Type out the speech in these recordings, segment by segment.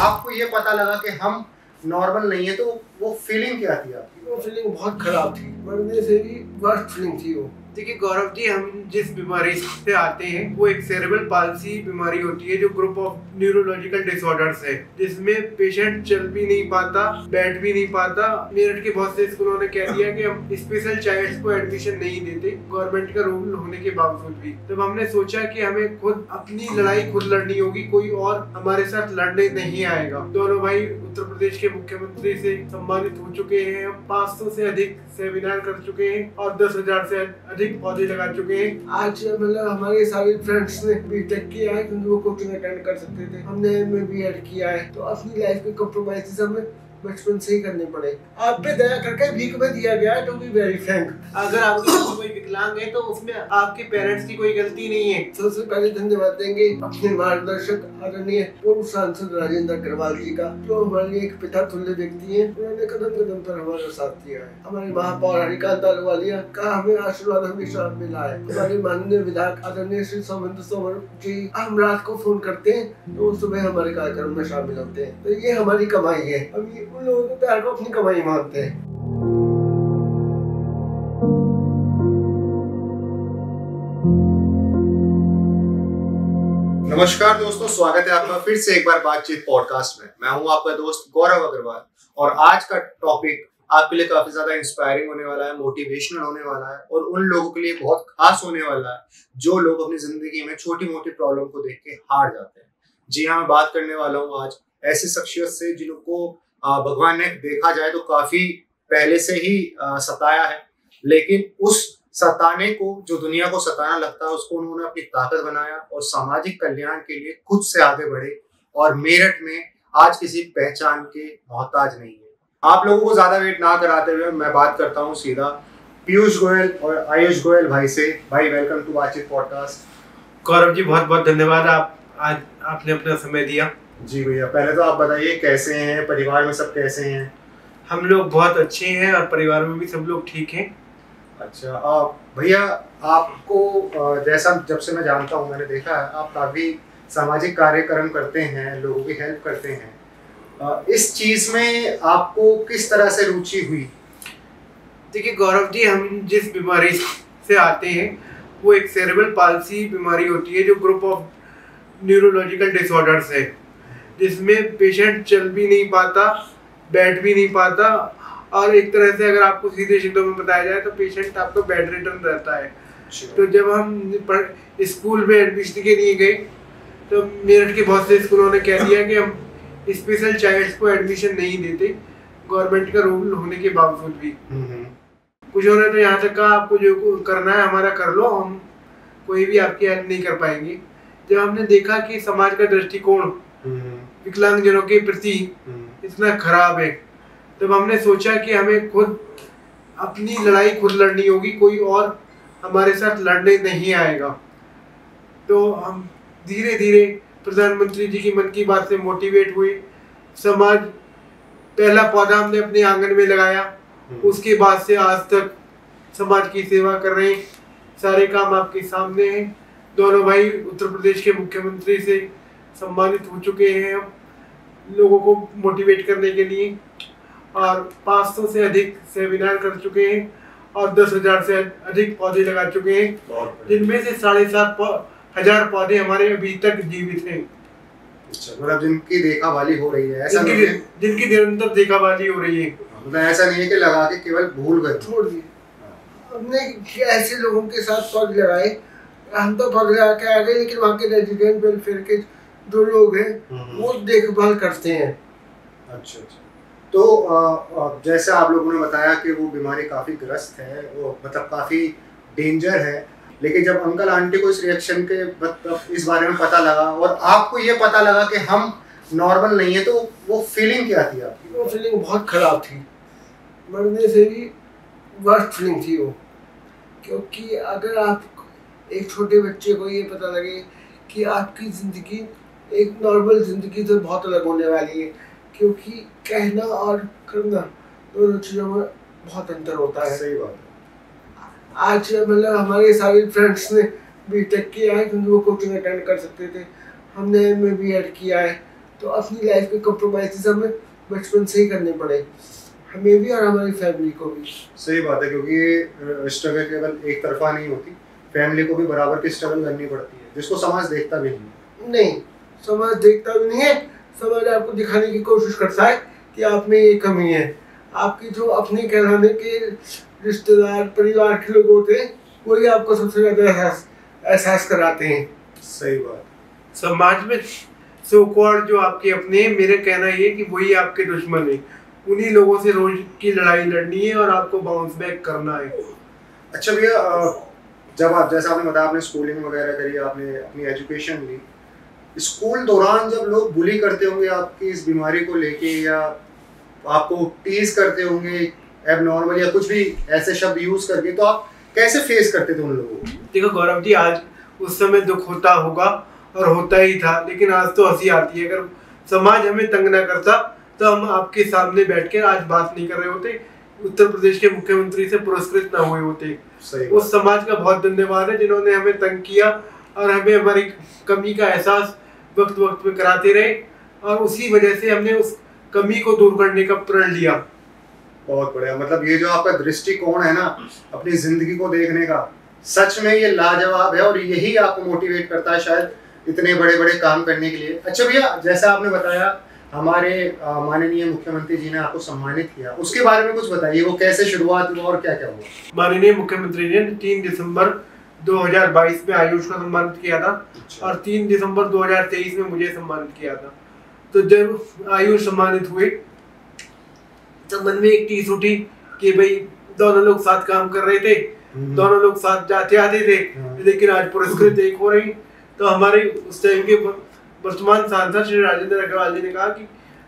आपको ये पता लगा कि हम नॉर्मल नहीं है, तो वो फीलिंग क्या थी आपकी? वो फीलिंग बहुत खराब थी, मरने से भी वर्स्ट फीलिंग थी वो। देखिए गौरव जी, हम जिस बीमारी से आते हैं वो एक सेरेब्रल पाल्सी बीमारी होती है जो ग्रुप ऑफ न्यूरोलॉजिकल डिसऑर्डर्स है, जिसमें पेशेंट चल भी नहीं पाता, बैठ भी नहीं पाता। मेरठ के बहुत से स्कूलों ने कह दिया कि हम स्पेशल चाइल्ड्स को एडमिशन नहीं देते, गवर्नमेंट का रूल होने के बावजूद भी। तब हमने सोचा कि हमें खुद अपनी लड़ाई खुद लड़नी होगी, कोई और हमारे साथ लड़ने नहीं आएगा। दोनों भाई उत्तर प्रदेश के मुख्यमंत्री से सम्मानित हो चुके हैं, हम 500 से अधिक सेमिनार कर चुके हैं और 10,000 से अधिक पौधे लगा चुके हैं। आज मतलब हमारे सारे फ्रेंड्स ने बीटेक किया है क्योंकि वो कोचिंग अटेंड कर सकते थे, हमने एमए बीएड किया है। तो अपनी लाइफ के कॉम्प्रोमाइजेस हमें बचपन से ही करने पड़े। आप पे दया करके भीख में दिया गया है, टू बी वेरी फ्रैंक। अगर आपके घर कोई विकलांग है तो उसमें आपके पेरेंट्स की कोई गलती नहीं है। सबसे पहले धन्यवाद देंगे अपने मार्गदर्शक आदरणीय पूर्व सांसद राजेंद्र अग्रवाल जी का, जो हमारे एक पिता तुल्य व्यक्ति हैं। उन्होंने कदम कदम पर हमारा साथ दिया है। हमारे महापौर हरिकांत अहलूवालिया का हमें आशीर्वाद हमेशा मिला है। हमारे माननीय विधायक आदरणीय श्री सौमेंद्र तोमर जी, हम रात को फोन करते हैं तो सुबह हमारे कार्यक्रम में शामिल होते हैं। तो ये हमारी कमाई है, हम उन लोगों के प्यार को अपनी कमाई मानते हैं। नमस्कार दोस्तों, स्वागत है आपका फिर से एक बार बातचीत पॉडकास्ट में। मैं हूं आपका दोस्त गौरव अग्रवाल और आज का टॉपिक आपके लिए काफी ज्यादा इंस्पायरिंग होने वाला है, मोटिवेशनल होने वाला है और उन लोगों के लिए बहुत खास होने वाला है जो लोग अपनी जिंदगी में छोटी मोटी प्रॉब्लम को देख के हार जाते हैं। जी हाँ, मैं बात करने वाला हूँ आज ऐसी शख्सियत से जिनको भगवान ने देखा जाए तो काफी पहले से ही सताया है, लेकिन उस सताने को, जो दुनिया को सताना लगता है, उसको उन्होंने अपनी ताकत बनाया और सामाजिक कल्याण के लिए खुद से आगे बढ़े और मेरठ में आज किसी पहचान के मोहताज नहीं है। आप लोगों को ज्यादा वेट ना कराते हुए मैं बात करता हूँ सीधा पीयूष गोयल और आयुष गोयल भाई से। भाई वेलकम टू बातचीत पॉडकास्ट। गौरव जी बहुत बहुत धन्यवाद, आज आपने अपना समय दिया। जी भैया, पहले तो आप बताइए कैसे हैं, परिवार में सब कैसे हैं? हम लोग बहुत अच्छे हैं और परिवार में भी सब लोग ठीक हैं। अच्छा भैया, आपको जैसा जब से मैं जानता हूँ, मैंने देखा है आप काफी सामाजिक कार्यक्रम करते हैं, लोगों की हेल्प करते हैं। इस चीज में आपको किस तरह से रुचि हुई? देखिए गौरव जी, हम जिस बीमारी से आते हैं वो एक सेरेब्रल पाल्सी बीमारी होती है जो ग्रुप ऑफ न्यूरोलॉजिकल डिसऑर्डर्स है, जिसमें पेशेंट चल भी नहीं पाता, बैठ भी नहीं पाता और एक तरह से अगर आपको सीधे शब्दों में बताया जाए तो पेशेंट आपका बेड रिटर्न रहता है। तो जब हम स्कूल में एडमिशन के लिए गए तो मेरठ के बहुत से स्कूलों ने कह दिया कि हम स्पेशल चाइल्ड्स को एडमिशन नहीं देते, गवर्नमेंट का रूल होने के बावजूद भी। कुछ ने तो यहाँ तक कहा आपको जो करना है हमारा कर लो, हम कोई भी आपकी हेल्प नहीं कर पाएंगे। जब हमने देखा कि समाज का दृष्टिकोण विकलांगजनों के प्रति इतना खराब है, तब हमने सोचा कि हमें खुद अपनी लड़ाई खुद लड़नी होगी, कोई और हमारे साथ लड़ने नहीं आएगा। तो हम धीरे धीरे प्रधानमंत्री जी की मन की बात से मोटिवेट हुए। समाज पहला पौधा हमने अपने आंगन में लगाया, उसके बाद से आज तक समाज की सेवा कर रहे हैं। सारे काम आपके सामने हैं। दोनों भाई उत्तर प्रदेश के मुख्यमंत्री से सम्मानित हो चुके हैं हम लोगों को मोटिवेट करने के लिए और 500 से अधिक सेमिनार कर चुके हैं और 10,000 से अधिक पौधे लगा चुके हैं, जिनमें से 7,500 पौधे हमारे अभी तक जीवित हैं। मतलब जिनकी देखभाली हो रही है, ऐसा जिनकी निरंतर देखभाली हो रही है। मतलब ऐसा नहीं है कि लगा के केवल भूल गए, छोड़ दिए। हमने ऐसे लोगों के साथ पौधे लगाए, हम तो पौधे लगा के आ गए, लेकिन वहाँ के रेजिडेंट वेलफेयर के जो लोग हैं वो देखभाल करते हैं। अच्छा। तो जैसे आप लोगों ने बताया कि वो बीमारी काफ़ी ग्रस्त है, वो मतलब काफ़ी डेंजर है, लेकिन जब अंकल आंटी को इस रिएक्शन के इस बारे में पता लगा और आपको ये पता लगा कि हम नॉर्मल नहीं है, तो वो फीलिंग क्या थी आपकी? वो फीलिंग बहुत ख़राब थी, मरने से भी वर्स्ट फीलिंग थी वो। क्योंकि अगर आप एक छोटे बच्चे को ये पता लगे कि आपकी ज़िंदगी एक नॉर्मल ज़िंदगी से बहुत अलग होने वाली है, क्योंकि कहना और करना दोनों चीज़ों में बहुत अंतर होता है। सही बात है। आज मतलब हमारे सारे फ्रेंड्स ने बीटेक किया है क्योंकि वो कोचिंग अटेंड कर सकते थे, हमने एमए बीएड किया है। तो अपनी लाइफ के कॉम्प्रोमाइज़ हमें बचपन से ही करने पड़े, हमें भी और हमारी फैमिली को भी। सही बात है, क्योंकि स्ट्रगल केवल एक तरफा नहीं होती, फैमिली को भी बराबर की स्ट्रगल करनी पड़ती है, जिसको समाज देखता भी नहीं, समाज देखता भी नहीं है। समाज आपको दिखाने की कोशिश करता है कि आप में ये कमी है। आपकी जो अपने कहलाने के रिश्तेदार परिवार के लोग होते हैं वही आपको सबसे ज़्यादा एहसास कराते हैं। सही बात। समाज में सो कॉल्ड जो आपके अपने हैं, मेरा कहना ये कि वही आपके दुश्मन है। उन्हीं लोगों से रोज की लड़ाई लड़नी है और आपको बाउंस बैक करना है। अच्छा भैया, जब आप जैसा आपने बताया आपने स्कूलिंग वगैरह करी, आपने अपनी एजुकेशन ली, स्कूल दौरान जब लोग बुली करते होंगे आपकी इस बीमारी को लेके, या आपको टीज करते होंगे एबनॉर्मल या कुछ भी ऐसे शब्द यूज करके, तो आप कैसे फेस करते थे उन लोगों को? देखो गौरव जी, आज उस समय दुख होता होगा और होता ही था, लेकिन आज तो हंसी आती है। अगर समाज हमें तंग ना करता तो हम आपके सामने बैठ के आज बात नहीं कर रहे होते, उत्तर प्रदेश के मुख्यमंत्री से पुरस्कृत ना हुए होते। उस समाज का बहुत धन्यवाद है जिन्होंने हमें तंग किया और हमें हमारी कमी का एहसास वक्त वक्त पे कराते रहे, और उसी वजह से हमने उस कमी को दूर करने का प्रण लिया। बहुत बढ़िया। मतलब ये जो आपका दृष्टिकोण है ना अपनी जिंदगी को देखने का, सच में ये लाजवाब है और यही आपको मोटिवेट करता है शायद इतने बड़े बड़े काम करने के लिए। अच्छा भैया, जैसा आपने बताया हमारे माननीय मुख्यमंत्री जी ने आपको सम्मानित किया, उसके बारे में कुछ बताइए, वो कैसे शुरुआत हुआ और क्या क्या हुआ? माननीय मुख्यमंत्री ने 3 दिसंबर 2022 में आयुष को सम्मानित किया था। अच्छा। और 3 दिसंबर 2023 में मुझे सम्मानित किया था। तो जब आयुष सम्मानित हुए तो मन में एक चीज उठी कि भाई दोनों लोग साथ काम कर रहे थे, दोनों लोग साथ जाते आते थे, लेकिन आज पुरस्कृत एक हो रही। तो हमारे उस टाइम के वर्तमान सांसद श्री राजेंद्र अग्रवाल जी ने कहा कि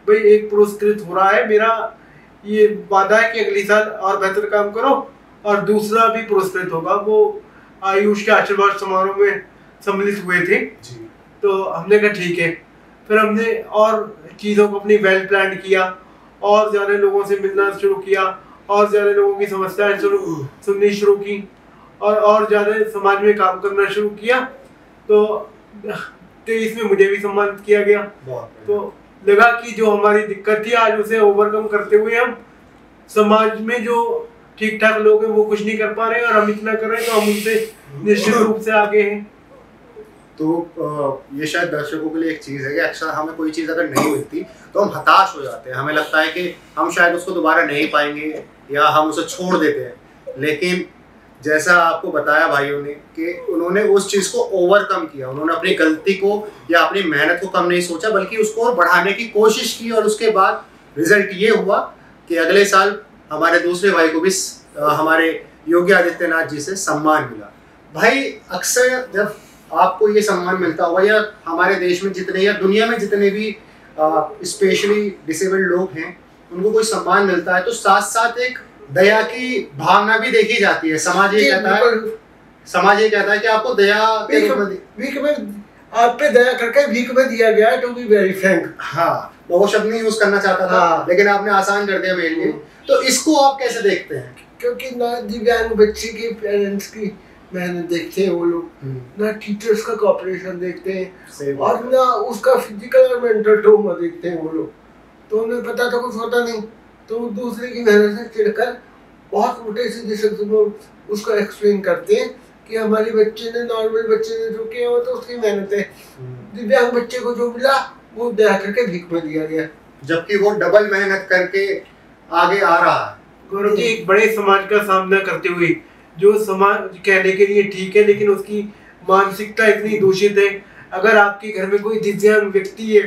भाई एक पुरस्कृत हो रहा है, मेरा ये वादा है कि अगली साल और बेहतर काम करो, और दूसरा भी पुरस्कृत होगा। वो आयुष के आशीर्वाद समारोह में सम्मिलित हुए थे। तो हमने कहा ठीक है। फिर हमने और चीज़ों को अपनी वेल प्लान किया, और ज़्यादा लोगों से मिलना शुरू किया, और ज़्यादा लोगों की समस्याएं सुननी शुरू की, और ज़्यादा समाज में काम करना शुरू किया। तो 23 में मुझे भी सम्मानित किया गया। तो लगा कि जो हमारी दिक्कत थी आज उसे ओवरकम करते हुए हम समाज में जो ठीक ठाक लोग हैं वो कुछ नहीं कर पा रहे हैं, और हम इतना कर रहे हैं तो हम उनसे निश्चित रूप से आगे हैं। तो ये शायद दर्शकों के लिए एक चीज़ है कि अक्सर हमें कोई चीज़ अगर नहीं मिलती तो हम हताश हो जाते हैं, हमें लगता है कि हम शायद उसको दोबारा नहीं पाएंगे या हम उसे छोड़ देते हैं। लेकिन जैसा आपको बताया भाइयों ने कि उन्होंने उस चीज़ को ओवरकम किया, उन्होंने अपनी गलती को या अपनी मेहनत को कम नहीं सोचा, बल्कि उसको और बढ़ाने की कोशिश की, और उसके बाद रिजल्ट ये हुआ कि अगले साल हमारे दूसरे भाई को भी हमारे योगी आदित्यनाथ जी से सम्मान मिला। भाई अक्सर जब आपको ये सम्मान मिलता होगा, या हमारे देश में जितने या दुनिया में जितने भी स्पेशली डिसेबल्ड लोग हैं उनको कोई सम्मान मिलता है, तो साथ साथ एक दया की भावना भी देखी जाती है। समाज ये कहता है कि आपको दया भीख में आप पे दया करके भीख में दिया गया है, टू बी वेरी फ्रैंक। हाँ, वो शब्द नहीं यूज करना चाहता था। हाँ। लेकिन आपने आसान कर दिया मेरे लिए। तो इसको आप कैसे देखते हैं? क्योंकि ना दिव्यांग बच्चे के पेरेंट्स की मेहनत देखते हैं वो लोग, ना टीचर्स का कॉपरेशन देखते हैं, और ना उसका फिजिकल और मेंटल ट्रॉमा देखते हैं वो लोग। तो उन्हें पता तो कुछ होता नहीं, तो दूसरे की मेहनत से चिढ़कर बहुत मोटे सीधे शब्द में उसको एक्सप्लेन करते हैं कि हमारे बच्चे ने, नॉर्मल बच्चे ने जो किया वो तो उसकी मेहनत है, दिव्यांग बच्चे को जो मिला वो दया करके भीख में दिया गया, जबकि वो डबल मेहनत करके आगे आ रहा है। गौरव जी, एक बड़े समाज का सामना करते हुए, जो समाज कहने के लिए ठीक है लेकिन उसकी मानसिकता इतनी दूषित है। अगर आपके घर में कोई दिव्यांग व्यक्ति है,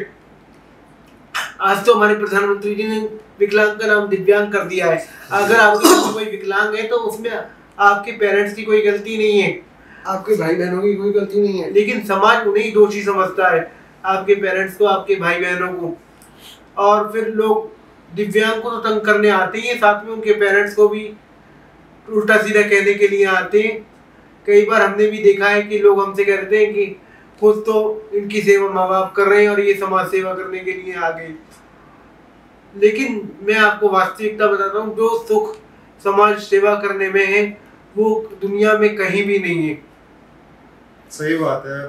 आज तो हमारे प्रधानमंत्री जी ने विकलांग का नाम दिव्यांग कर दिया है। अगर आपके घर में कोई विकलांग है तो उसमें आपके पेरेंट्स की कोई गलती नहीं है, आपके भाई बहनों की कोई गलती नहीं है, लेकिन समाज उन्हें दोषी समझता है, आपके पेरेंट्स को, आपके भाई बहनों को। और फिर लोग दिव्यांग को तो तंग करने आते हैं, साथ में उनके पेरेंट्स को भी उल्टा सीधा कहने के लिए आते हैं। कई बार हमने भी देखा है कि लोग हमसे कहते हैं कि खुद तो इनकी सेवा माँ बाप कर रहे हैं और ये समाज सेवा करने के लिए आ गए। लेकिन मैं आपको वास्तविकता बताता हूँ, जो सुख समाज सेवा करने में है वो दुनिया में कहीं भी नहीं है। सही बात है।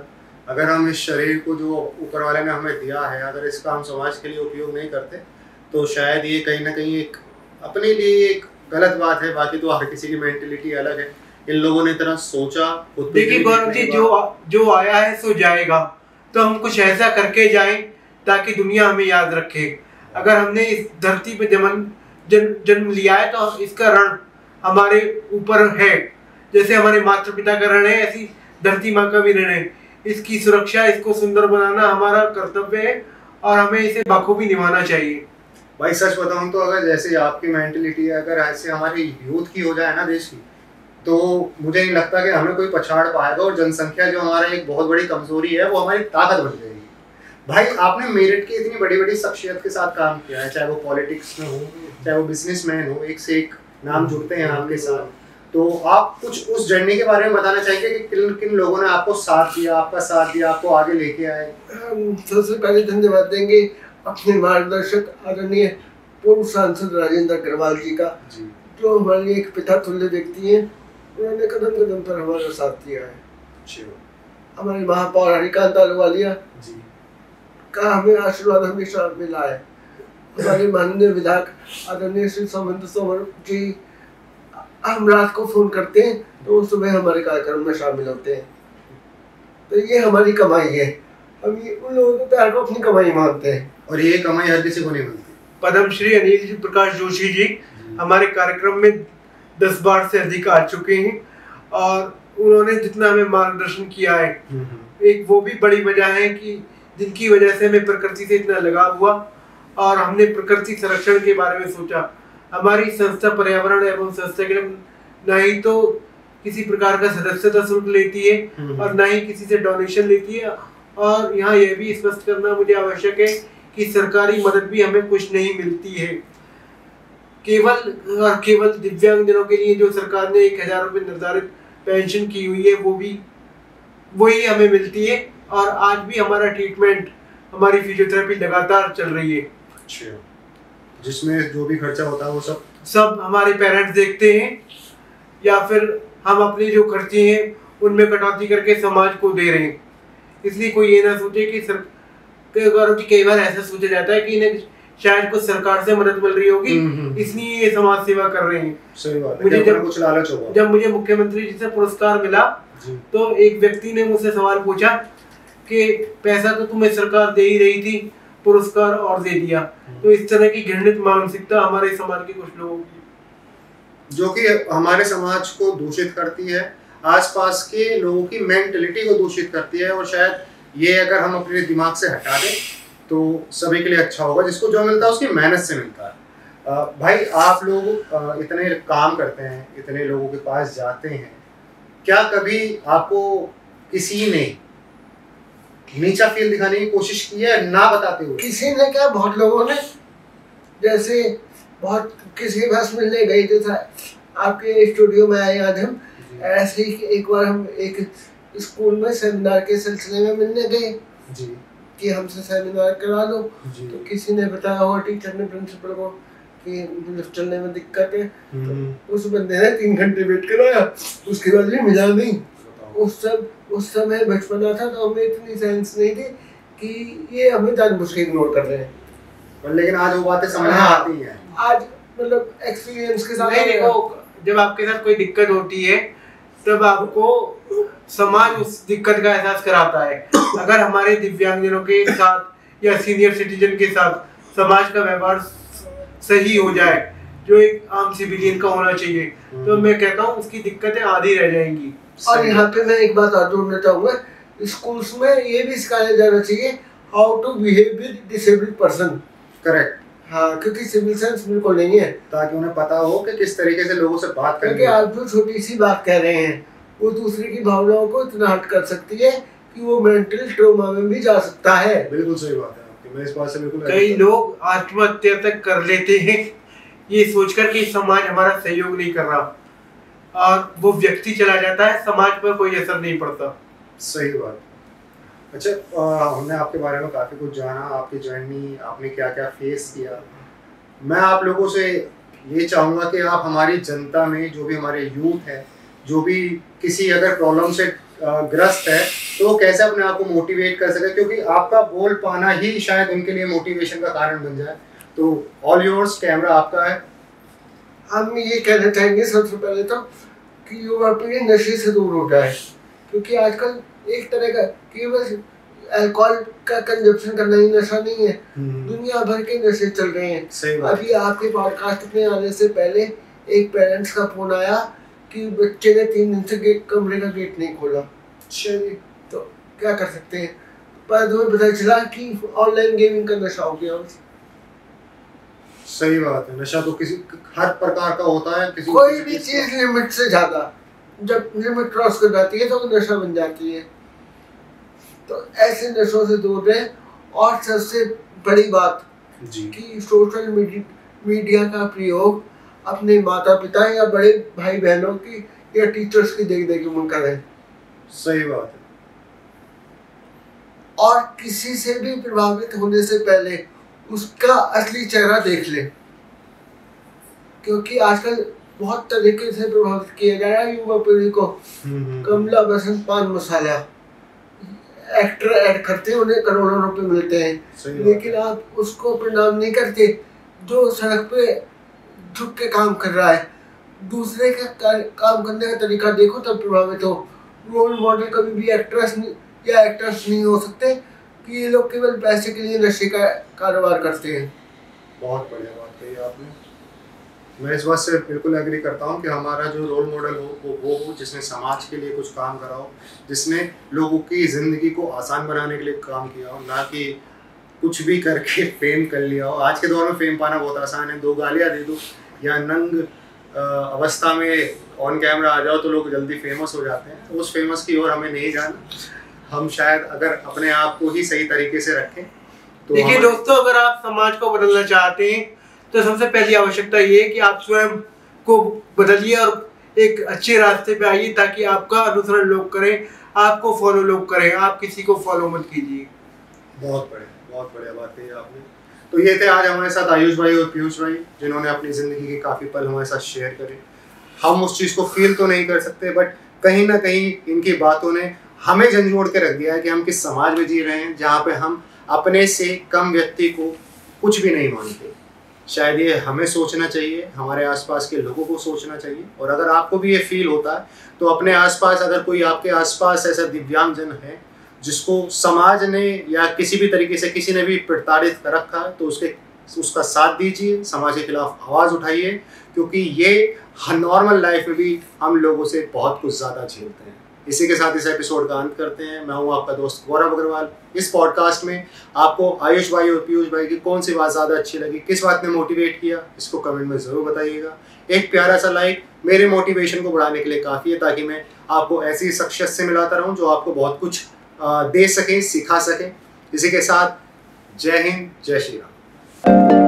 अगर हम इस शरीर को जो ऊपर वाले ने हमें दिया है, अगर इसका हम समाज के लिए उपयोग नहीं करते तो शायद ये कहीं ना कहीं एक अपने लिए एक गलत बात है। बाकी तो हर किसी की मेंटेलिटी अलग है। इन लोगों ने इतना सोचा। देखिए गौरव जी, जो आया है सो जाएगा, तो हम कुछ ऐसा करके जाएं ताकि दुनिया हमें याद रखे। अगर हमने इस धरती पे जन्म लिया है तो इसका ऋण हमारे ऊपर है। जैसे हमारे माता पिता का ऋण है, ऐसी धरती माँ का भी ऋण है। इसकी सुरक्षा, इसको सुंदर बनाना हमारा कर्तव्य है और हमें इसे बाखूबी निभाना चाहिए। भाई सच बताऊं तो अगर जैसे आपकी मेंटेलिटी है, अगर ऐसे हमारी यूथ की हो जाए ना देश की, तो मुझे नहीं लगता कि हमें कोई पछाड़ पाएगा। और जनसंख्या जो हमारा एक बहुत बड़ी कमजोरी है, वो हमारी ताकत बन जाएगी। भाई आपने मेरिट की इतनी बड़ी बड़ी शख्सियत के साथ काम किया है, चाहे वो पॉलिटिक्स में हो, चाहे वो बिजनेसमैन हो, एक से एक नाम जुड़ते हैं आपके साथ। तो आप कुछ उस जर्नी के बारे में बताना चाहेंगे कि किन किन लोगों ने आपको साथ दिया, आपका साथ दिया, आपको आगे लेके आए? सबसे पहले धन्यवाद देंगे अपने मार्गदर्शक आदरणीय पूर्व सांसद राजेंद्र अग्रवाल जी का, जो हमारे लिए एक पिता तुल्य व्यक्ति हैं। उन्होंने कदम कदम पर हमारा साथ दिया है। हमारे महापौर हरिकांत अहलूवालिया का हमें आशीर्वाद हमेशा मिला है। हमारे माननीय विधायक आदरणीय श्री समंत सोमर जी, हम रात को फोन करते हैं तो सुबह हमारे कार्यक्रम में शामिल होते हैं। तो ये हमारी कमाई है। हम ये उन लोगों के प्यार को अपनी कमाई मानते हैं, और ये कमाई हर किसी को नहीं मिलती। पद्मश्री अनिल जी प्रकाश जोशी जी हमारे कार्यक्रम में 10 बार से अधिक आ चुके हैं और उन्होंने जितना हमें मार्गदर्शन किया है, एक वो भी बड़ी वजह है कि जिनकी वजह से हमें प्रकृति से इतना लगाव हुआ और हमने प्रकृति संरक्षण के बारे में सोचा। हमारी संस्था पर्यावरण एवं संस्था के लिए न ही तो किसी प्रकार का सदस्यता शुल्क लेती है और न ही किसी से डोनेशन लेती है। और यहाँ यह भी स्पष्ट करना मुझे आवश्यक है कि सरकारी मदद भी हमें कुछ नहीं मिलती है। केवल दिव्यांगजनों के लिए जो सरकार ने 1000 रुपये निर्धारित पेंशन की हुई है, वही हमें मिलती है। और आज भी हमारा ट्रीटमेंट, हमारी फिजियोथेरेपी लगातार चल रही है। अच्छा, जिसमें जो भी खर्चा होता है वो सब हमारे पेरेंट्स देखते हैं, या फिर हम अपने जो खर्चे हैं उनमें कटौती करके समाज को दे रहे हैं। इसलिए कोई ये ना सोचे कि गौरव जी, कई बार ऐसा सोचा जाता है कि इन्हें शायद कुछ सरकार से मदद मिल रही होगी, इसलिए ये समाज सेवा कर रहे हैं। सही बात है। मुझे कुछ लालच होगा। जब मुझे मुख्यमंत्री जी से पुरस्कार मिला तो एक व्यक्ति ने मुझसे सवाल पूछा कि पैसा तो तुम्हें सरकार दे ही रही थी, पुरस्कार और दे दिया। तो इस तरह की घृणित मानसिकता हमारे समाज के कुछ लोगों की, जो कि हमारे समाज को दूषित करती है, आसपास के लोगों की मेंटलिटी को दूषित करती है। और शायद ये अगर हम अपने दिमाग से हटा दें तो सभी के लिए अच्छा होगा। जिसको जो मिलता है उसकी मेहनत से मिलता है। भाई आप लोग इतने काम करते हैं, इतने लोगों के पास जाते हैं, क्या कभी आपको किसी ने नीचा फील दिखाने की कोशिश की है ना बताते हुए? किसी ने क्या, बहुत लोगों ने। जैसे बहुत किसी के पास मिलने गए थे, आपके स्टूडियो में आए आज हम, ऐसे ही एक बार हम एक स्कूल में सेमिनार के सिलसिले में मिलने गए कि हमसे सेमिनार करा लो। तो किसी ने बताया हुआ, टीचर ने प्रिंसिपल को, कि लिफ्ट चलने में दिक्कत है। तो उस बंदे ने 3 घंटे वेट कराया, उसके बाद भी मिला नहीं। उस समय बचपना था तो हमें इतनी सेंस नहीं थी कि ये हमें जानबूझ के इग्नोर कर रहे हैं। पर लेकिन आज वो बातें समझ में आती हैं। आज मतलब एक्सपीरियंस के साथ। नहीं, देखो, जब आपके साथ कोई दिक्कत होती है तब आपको समाज उस दिक्कत का एहसास कराता है। अगर हमारे दिव्यांगजनों के साथ या सीनियर सिटीजन के साथ समाज का व्यवहार सही हो जाए, जो एक आम सिविलियन का होना चाहिए, तो मैं कहता हूँ उसकी दिक्कतें आधी रह जाएंगी। और यहाँ पे मैं एक बात और जोड़ना चाहूँगा, स्कूल्स में ये भी सिखाया जाना चाहिए how to behave with disabled person. Correct. हाँ, क्योंकि सिविल सेंस बिल्कुल नहीं है, ताकि उन्हें पता हो कि किस तरीके से लोगों से बात करनी है। क्योंकि आप जो छोटी सी बात कह रहे हैं वो दूसरे की भावनाओं को इतना हर्ट कर सकती है कि वो मेंटल ट्रॉमा में भी जा सकता है। बिल्कुल सही बात है आपकी, मैं इस बात से बिल्कुल। कई लोग आत्महत्या तक कर लेते हैं ये सोचकर कि समाज हमारा सहयोग नहीं कर रहा, और वो व्यक्ति चला जाता है, समाज पर कोई असर नहीं पड़ता। सही बात। अच्छा, हमने आपके बारे में काफ़ी कुछ जाना, आपकी जर्नी, आपने क्या क्या फेस किया। मैं आप लोगों से ये चाहूँगा कि आप हमारी जनता में, जो भी हमारे यूथ है, जो भी किसी अगर प्रॉब्लम से ग्रस्त है तो वो कैसे अपने आप को मोटिवेट कर सके, क्योंकि आपका बोल पाना ही शायद उनके लिए मोटिवेशन का कारण बन जाए। तो ऑल योर्स, कैमरा आपका है। हम ये कहना चाहेंगे सबसे पहले तो कि युवा पीढ़ी नशे से दूर हो जाए, क्योंकि आजकल एक तरह का केवल अल्कोहल का कंजप्शन करना ही नशा नहीं है, दुनिया भर के नशे चल रहे हैं। अभी आपके पॉडकास्ट में आने से पहले एक पेरेंट्स का फोन आया कि बच्चे ने 3 दिन से कमरे का गेट नहीं खोला। चलिए तो क्या कर सकते हैं, पर तुम्हें पता चला कि ऑनलाइन गेमिंग का नशा हो गया। सही बात है, नशा तो किसी हर प्रकार का होता है, किसी कोई भी चीज लिमिट से ज्यादा जब लिमिट क्रॉस कर जाती है तो वो नशा बन जाती है। तो ऐसे नशों से दूर रहें। और सबसे बड़ी बात कि सोशल मीडिया का प्रयोग अपने माता पिता या बड़े भाई बहनों की या टीचर्स की देख देख के करें। सही बात है। और किसी से भी प्रभावित होने से पहले उसका असली चेहरा देख ले, क्योंकि आजकल बहुत तरीके से प्रभावित किया जा रहा है युवा पीढ़ी को। कमला बसंत पान मसाला एक्टर ऐड करते हैं, उन्हें करोड़ों रुपए मिलते हैं, लेकिन आप उसको प्रणाम नहीं करते। जो सड़क पे झुक के काम कर रहा है, दूसरे का काम करने का तरीका देखो तब प्रभावित हो। रोल मॉडल कभी भी एक्ट्रेस या एक्टर्स नहीं हो सकते कि ये लोग केवल पैसे के लिए नशे का कारोबार करते हैं। बहुत बढ़िया बात कही आपने। मैं इस बात से बिल्कुल एग्री करता हूँ कि हमारा जो रोल मॉडल हो वो हो जिसने समाज के लिए कुछ काम करा हो, जिसने लोगों की ज़िंदगी को आसान बनाने के लिए काम किया हो, ना कि कुछ भी करके फेम कर लिया हो। आज के दौर में फेम पाना बहुत आसान है, 2 गालियाँ दे दो या नंग अवस्था में ऑन कैमरा आ जाओ तो लोग जल्दी फेमस हो जाते हैं। उस फेमस की ओर हमें नहीं जाना। हम शायद अगर अपने आप को ही सही तरीके से रखें तो देखिए दोस्तों, अगर आप समाज को बदलना चाहते हैं तो सबसे पहली आवश्यकता ये है कि आप स्वयं को बदलिए और एक अच्छे रास्ते पे आइए, ताकि आपका अनुसरण लोग करें, आपको फॉलो लोग करें। आप किसी को फॉलो मत कीजिए। बहुत बढ़िया बात कही आपने। तो ये थे आज हमारे साथ आयुष भाई और पीयूष भाई, जिन्होंने अपनी ज़िंदगी के काफ़ी पल हमारे साथ शेयर करे। हम उस चीज़ को फील तो नहीं कर सकते, बट कहीं ना कहीं इनकी बातों ने हमें झंझोड़ के रख दिया है कि हम किस समाज में जी रहे हैं, जहाँ पे हम अपने से कम व्यक्ति को कुछ भी नहीं मानते। शायद ये हमें सोचना चाहिए, हमारे आसपास के लोगों को सोचना चाहिए। और अगर आपको भी ये फील होता है तो अपने आसपास, अगर कोई आपके आसपास ऐसा दिव्यांगजन है जिसको समाज ने या किसी भी तरीके से किसी ने भी प्रताड़ित कर रखा है, तो उसका साथ दीजिए, समाज के खिलाफ आवाज़ उठाइए, क्योंकि ये नॉर्मल लाइफ में भी हम लोगों से बहुत कुछ ज़्यादा झेलते हैं। इसी के साथ इस एपिसोड का अंत करते हैं। मैं हूं आपका दोस्त गौरव अग्रवाल। इस पॉडकास्ट में आपको आयुष भाई और पीयूष भाई की कौन सी बात ज़्यादा अच्छी लगी, किस बात ने मोटिवेट किया, इसको कमेंट में ज़रूर बताइएगा। एक प्यारा सा लाइक मेरे मोटिवेशन को बढ़ाने के लिए काफ़ी है, ताकि मैं आपको ऐसी शख्सियत से मिलाता रहूं जो आपको बहुत कुछ दे सकें, सिखा सकें। इसी के साथ जय हिंद, जय श्री राम।